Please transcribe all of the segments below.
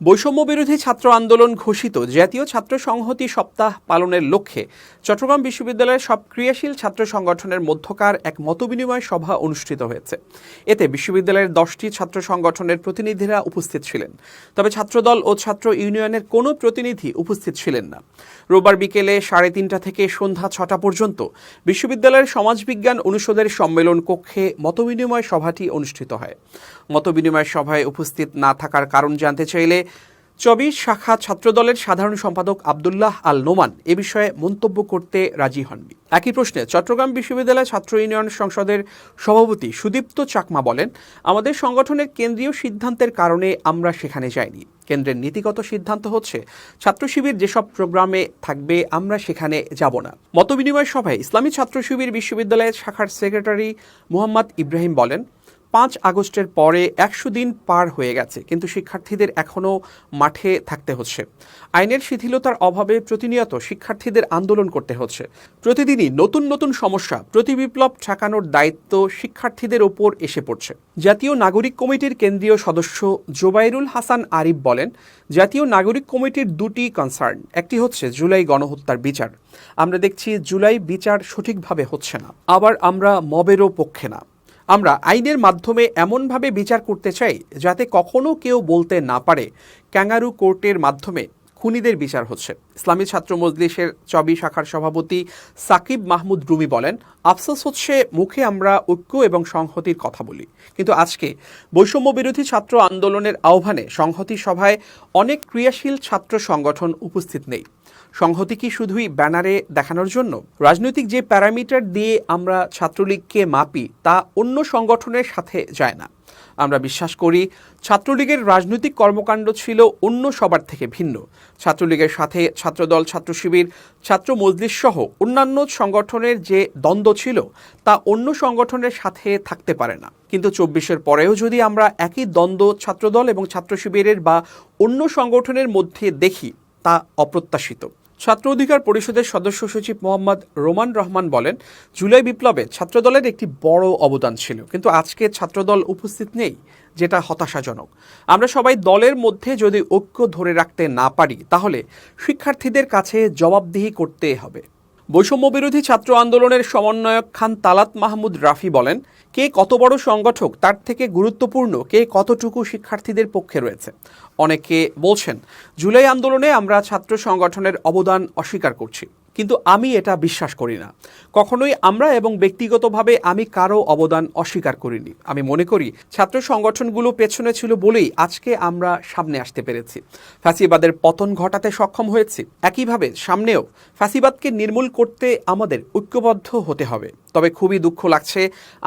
বৈষম্য বিরোধী ছাত্র আন্দোলন ঘোষিত জাতীয় ছাত্র সংহতি সপ্তাহ পালনের লক্ষ্যে চট্টগ্রাম বিশ্ববিদ্যালয়ের সব ক্রিয়াশীল ছাত্র সংগঠনের মধ্যকার এক মতবিনিময় সভা অনুষ্ঠিত হয়েছে। এতে বিশ্ববিদ্যালয়ের 10টি ছাত্র সংগঠনের প্রতিনিধিরা উপস্থিত ছিলেন, তবে ছাত্রদল ও ছাত্র ইউনিয়নের কোনো প্রতিনিধি উপস্থিত ছিলেন না। রোববার বিকেলে 3:30 থেকে সন্ধ্যা 6টা পর্যন্ত বিশ্ববিদ্যালয়ের সমাজবিজ্ঞান অনুষদের সম্মেলন কক্ষে মতবিনিময় সভাটি অনুষ্ঠিত হয়। মতবিনিময় সভায় উপস্থিত না থাকার কারণ জানতে চাইলে 24 শাখা ছাত্রদলের সাধারণ সম্পাদক আব্দুল্লাহ আল নোমান এ বিষয়ে মন্তব্য করতে রাজি হননি। একই প্রশ্নে চট্টগ্রাম বিশ্ববিদ্যালয় ছাত্র ইউনিয়ন সংসদের সভাপতি সুদীপ্ত চাকমা বলেন, আমাদের সংগঠনের কেন্দ্রীয় সিদ্ধান্তের কারণে আমরা সেখানে যাইনি। কেন্দ্রের নীতিগত সিদ্ধান্ত হচ্ছে ছাত্র শিবির যেসব প্রোগ্রামে থাকবে আমরা সেখানে যাব না। মতবিনিময় সভায় ইসলামী ছাত্র শিবির বিশ্ববিদ্যালয়ের শাখার সেক্রেটারি মুহাম্মদ ইব্রাহিম বলেন, 5 আগস্টের পরে 100 দিন পার হয়ে গেছে, কিন্তু শিক্ষার্থীদের এখনও মাঠে থাকতে হচ্ছে। আইনের শিথিলতার অভাবে প্রতিনিয়ত শিক্ষার্থীদের আন্দোলন করতে হচ্ছে। প্রতিদিনই নতুন নতুন সমস্যা, প্রতিবিপ্লব ঠেকানোর দায়িত্ব শিক্ষার্থীদের ওপর এসে পড়ছে। জাতীয় নাগরিক কমিটির কেন্দ্রীয় সদস্য জোবাইরুল হাসান আরিফ বলেন, জাতীয় নাগরিক কমিটির 2টি কনসার্ন, একটি হচ্ছে জুলাই গণহত্যার বিচার। আমরা দেখছি জুলাই বিচার সঠিকভাবে হচ্ছে না। আবার আমরা মবেরও পক্ষে না। আমরা আইনের মাধ্যমে এমনভাবে বিচার করতে চাই যাতে কখনো কেউ বলতে না পারে ক্যাঙ্গারু কোর্টের মাধ্যমে খুনিদের বিচার হচ্ছে। ইসলামী ছাত্র মজলিসের 24 শাখার সভাপতি সাকিব মাহমুদ রুমি বলেন, আফসোস হচ্ছে মুখে আমরা ঐক্য এবং সংহতির কথা বলি, কিন্তু আজকে বৈষম্য বিরোধী ছাত্র আন্দোলনের আহ্বানে সংহতি সভায় অনেক ক্রিয়াশীল ছাত্র সংগঠন উপস্থিত নেই। সংহতি কি শুধুই ব্যানারে দেখানোর জন্য? রাজনৈতিক যে প্যারামিটার দিয়ে আমরা ছাত্রলীগকে মাপি তা অন্য সংগঠনের সাথে যায় না। আমরা বিশ্বাস করি ছাত্রলীগের রাজনৈতিক কর্মকাণ্ড ছিল অন্য সবার থেকে ভিন্ন। ছাত্রলীগের সাথে ছাত্রদল, ছাত্র শিবির, ছাত্র মজলিস সহ অন্যান্য সংগঠনের যে দ্বন্দ্ব ছিল তা অন্য সংগঠনের সাথে থাকতে পারে না। কিন্তু 24-এর পরেও যদি আমরা একই দ্বন্দ্ব ছাত্রদল এবং ছাত্র শিবিরের বা অন্য সংগঠনের মধ্যে দেখি তা অপ্রত্যাশিত। ছাত্র অধিকার পরিষদের সদস্য সচিব মোহাম্মদ রোমান রহমান বলেন, জুলাই বিপ্লবে ছাত্রদলের একটি বড় অবদান ছিল, কিন্তু আজকে ছাত্রদল উপস্থিত নেই, যেটা হতাশাজনক। আমরা সবাই দলের মধ্যে যদি ঐক্য ধরে রাখতে না পারি তাহলে শিক্ষার্থীদের কাছে জবাবদিহি করতে হবে। বৈষম্য বিরোধী ছাত্র আন্দোলনের সমন্বয়ক খান তালাত মাহমুদ রাফি বলেন, কে কত বড় সংগঠক তার থেকে গুরুত্বপূর্ণ কে কতটুকু শিক্ষার্থীদের পক্ষে রয়েছে। অনেকে বলছেন জুলাই আন্দোলনে আমরা ছাত্র সংগঠনের অবদান অস্বীকার করছি, কিন্তু আমি এটা বিশ্বাস করি না। কখনোই আমরা এবং ব্যক্তিগতভাবে আমি কারো অবদান অস্বীকার করিনি। আমি মনে করি ছাত্র সংগঠনগুলো পেছনে ছিল বলেই আজকে আমরা সামনে আসতে পেরেছি, ফ্যাসিবাদের পতন ঘটাতে সক্ষম হয়েছি। একইভাবে সামনেও ফ্যাসিবাদকে নির্মূল করতে আমাদের ঐক্যবদ্ধ হতে হবে। তবে খুবই দুঃখ লাগছে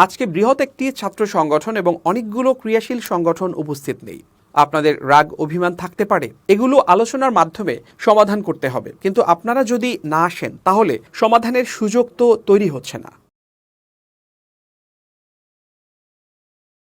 আজকে বৃহৎ একটি ছাত্র সংগঠন এবং অনেকগুলো ক্রিয়াশীল সংগঠন উপস্থিত নেই। আপনাদের রাগ অভিমান থাকতে পারে, এগুলো আলোচনার মাধ্যমে সমাধান করতে হবে, কিন্তু আপনারা যদি না আসেন তাহলে সমাধানের সুযোগ তো তৈরি হচ্ছে না।